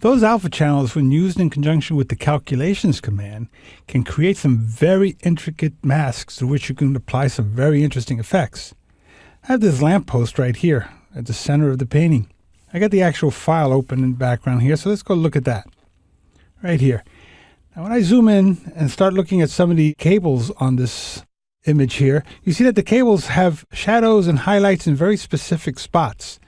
Those alpha channels, when used in conjunction with the calculations command, can create some very intricate masks to which you can apply some very interesting effects. I have this lamppost right here at the center of the painting. I got the actual file open in the background here, so let's go look at that. Right here. Now when I zoom in and start looking at some of the cables on this image here, you see that the cables have shadows and highlights in very specific spots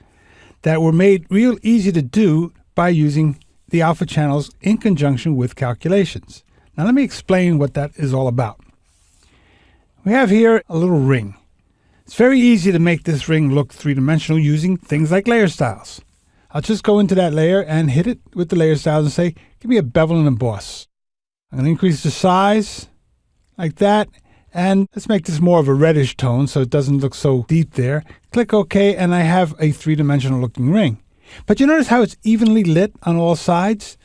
that were made real easy to do by using the alpha channels in conjunction with calculations. Now let me explain what that is all about. We have here a little ring. It's very easy to make this ring look three-dimensional using things like layer styles. I'll just go into that layer and hit it with the layer styles and say, give me a bevel and emboss. I'm going to increase the size like that, and let's make this more of a reddish tone so it doesn't look so deep there. Click OK, and I have a three-dimensional looking ring. But you notice how it's evenly lit on all sides?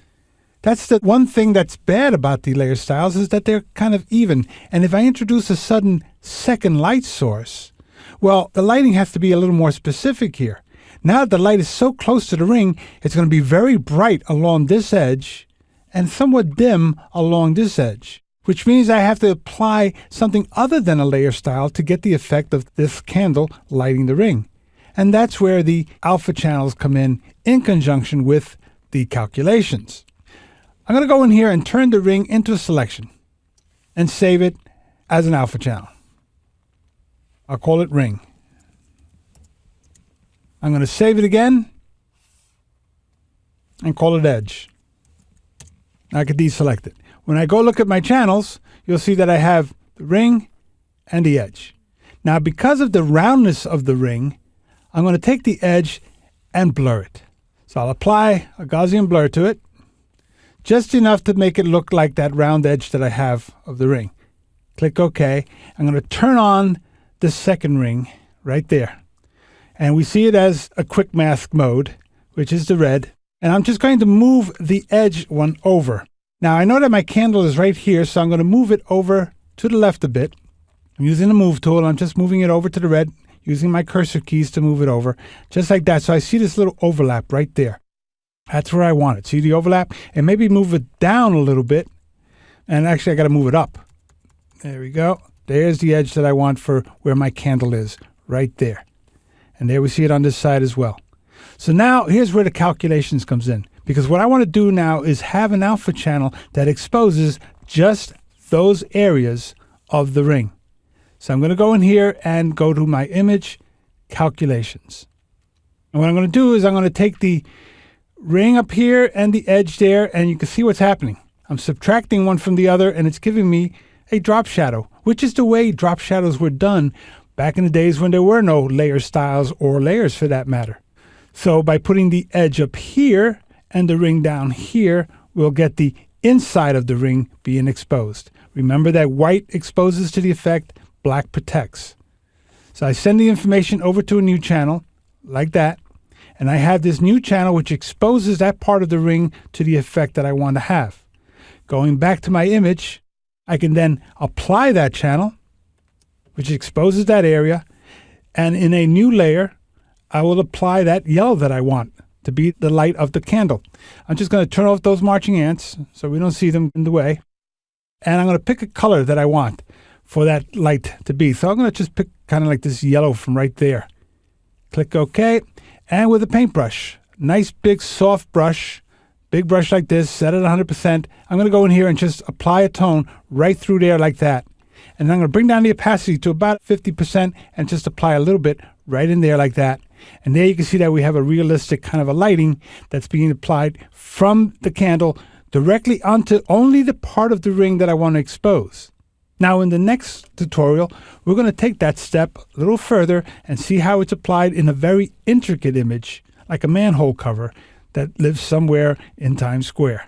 That's the one thing that's bad about the layer styles, is that they're kind of even. And if I introduce a sudden second light source, well, the lighting has to be a little more specific here. Now that the light is so close to the ring, it's going to be very bright along this edge and somewhat dim along this edge, which means I have to apply something other than a layer style to get the effect of this candle lighting the ring. And that's where the alpha channels come in conjunction with the calculations. I'm going to go in here and turn the ring into a selection and save it as an alpha channel. I'll call it ring. I'm going to save it again and call it edge. I could deselect it. When I go look at my channels, you'll see that I have the ring and the edge. Now, because of the roundness of the ring, I'm going to take the edge and blur it. So I'll apply a Gaussian blur to it, just enough to make it look like that round edge that I have of the ring. Click OK. I'm going to turn on the second ring right there. And we see it as a quick mask mode, which is the red. And I'm just going to move the edge one over. Now I know that my candle is right here, so I'm going to move it over to the left a bit. I'm using the move tool, and I'm just moving it over to the red, using my cursor keys to move it over, just like that. So I see this little overlap right there. That's where I want it. See the overlap? And maybe move it down a little bit. And actually, I got to move it up. There we go. There's the edge that I want for where my candle is, right there. And there we see it on this side as well. So now here's where the calculations comes in. Because what I want to do now is have an alpha channel that exposes just those areas of the ring. So I'm going to go in here and go to my image, calculations. And what I'm going to do is I'm going to take the ring up here and the edge there, and you can see what's happening. I'm subtracting one from the other, and it's giving me a drop shadow, which is the way drop shadows were done back in the days when there were no layer styles or layers for that matter. So by putting the edge up here and the ring down here, we'll get the inside of the ring being exposed. Remember that white exposes to the effect, black protects. So I send the information over to a new channel like that, and I have this new channel which exposes that part of the ring to the effect that I want to have. Going back to my image, I can then apply that channel, which exposes that area, and in a new layer, I will apply that yellow that I want to be the light of the candle. I'm just going to turn off those marching ants so we don't see them in the way, and I'm going to pick a color that I want for that light to be. So I'm going to just pick kind of like this yellow from right there. Click OK. And with a paintbrush, nice big soft brush, big brush like this, set it 100%. I'm going to go in here and just apply a tone right through there like that. And I'm going to bring down the opacity to about 50% and just apply a little bit right in there like that. And there you can see that we have a realistic kind of a lighting that's being applied from the candle directly onto only the part of the ring that I want to expose. Now in the next tutorial, we're going to take that step a little further and see how it's applied in a very intricate image, like a manhole cover that lives somewhere in Times Square.